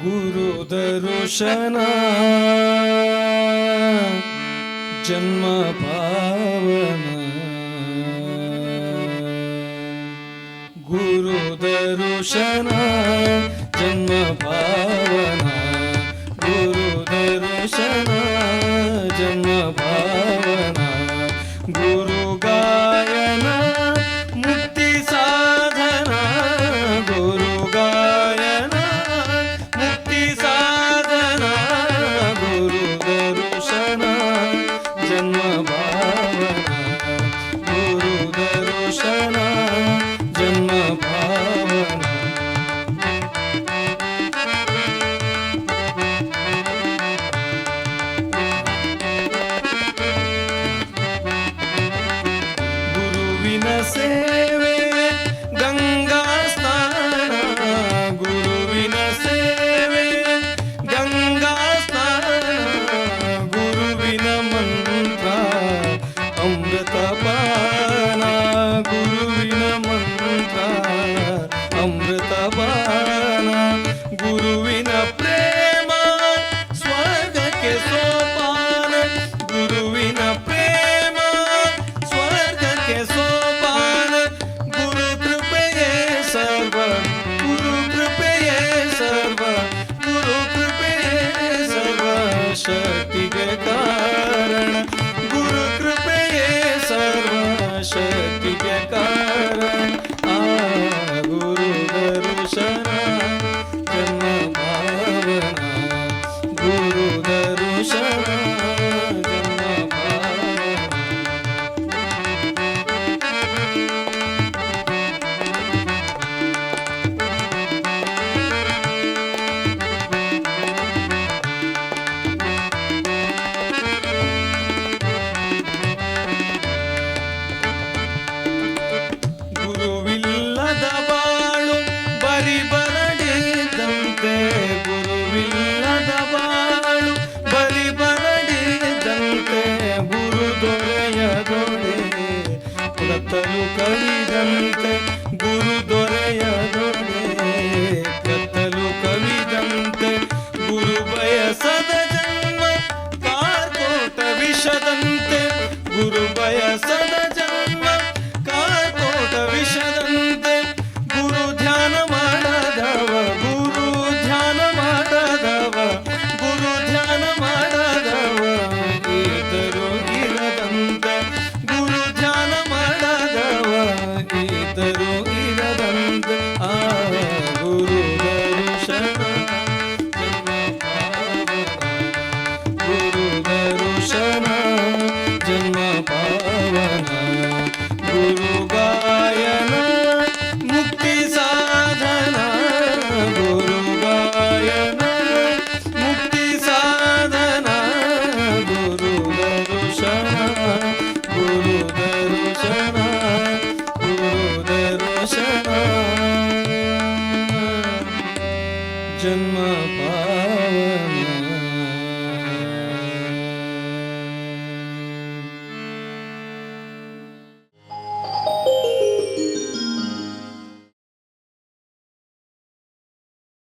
ಗುರು ದರ್ಶನ ಜನ್ಮ ಪಾವನ, ಗುರು ದರ್ಶನ ಜನ್ಮ ಪಾವನ, ಗುರು ದರ್ಶನ ಜನ್ಮ ಪಾವನ, ಗುರು ಗಾಯನ ಮುಕ್ತಿ ಸಾಧನ, ಗುರು ಗಾಯನ ಮುಕ್ತಿ ಸಾಧನ, ಗುರು ದರ್ಶನ ಜನ್ಮ ಪಾವನ, ಗುರು ದರ್ಶನ ಜನ್ಮ ಪಾವನ. ಗುರುವಿನ ಸೇವೆ ಗಂಗಾ ಸ್ನಾನ, ಗುರುವಿನ ಸೇವೆ ಗಂಗಾ ಸ್ನಾನ, ಗುರುವಿನ ಮಂತ್ರ ಅಮೃತ ಪಾನ, ಗುರುವಿನ ಮಂತ್ರ ಅಮೃತ ಪಾನ, ಗುರುವಿನ ಪ್ರೇಮ ಸ್ವರ್ಗಕ್ಕೆ ಸೋಪಾನ, ಗುರುವಿನ ಪ್ರೇಮ ಸ್ವರ್ಗಕ್ಕೆ ಸೋಪಾನ, ಗುರು ಕೃಪೆಯೇ ಸರ್ವ, ಗುರು ಕೃಪೆಯೇ ಸರ್ವ, ಗುರು ಕೃಪೆಯೇ ಸರ್ವ ಶಕ್ತಿಗೆ ಕಾರಣ, ಗುರು ಕೃಪೆಯೇ ಸರ್ವ ಶಕ್ತಿಗೆ ಕಾರಣ. ಆ ಗುರು ದರ್ಶನ ಜನ್ಮ ಪಾವನ, ಗುರು ದರ್ಶನ ಜನ್ಮ ಪಾವನ. ಗುರುವಿಲ್ಲದ ಬಾಳು ಬರಿ ಬರಡಿದಂತೆ, ಗುರುವಿಲ್ಲದ ಬಾಳು ಬರಿ ಬರಡಿದಂತೆ, ಗುರು ದೊರೆಯದೊಡೆ ಕತ್ತಲು ಕವಿದಂತೆ, ಗುರು ದೊರೆಯದೊಡೆ ಕತ್ತಲು ಕವಿದಂತೆ, ಗುರು ಬಯಸದ ಜನ್ಮ ಕಾರ್ಕೋಟ ವಿಷದಂತೆ, ಗುರು ಬಯಸದ ಜನ್ಮ ಕಾರ್ಕೋಟ ವಿಷದಂತೆ, ಗುರು ಧ್ಯಾನ ಮಾಡದವ, ಗುರು ಧ್ಯಾನ ಮಾಡದವ, ಗುರು ಧ್ಯಾನ ಮಾಡದವ ಈತರು ಇರದಂತೆ, ಗುರು ಧ್ಯಾನ ಮಾಡದವ ಈತರು ಇರದಂತೆ. ಆ ಗುರು ದರ್ಶನ ಜನ್ಮ ಪಾವನ, ಗುರು ದರ್ಶನ ಜನ್ಮ ಪಾವನ, ಗುರು ಗಾಯನ ಮುಕ್ತಿ ಸಾಧನ, ಗುರು ಗಾಯನ ಮುಕ್ತಿ ಸಾಧನ, ಗುರು ದರ್ಶನ, ಗುರು ದರ್ಶನ, ಗುರು ದರ್ಶನ ಜನ್ಮ ಪಾವನ.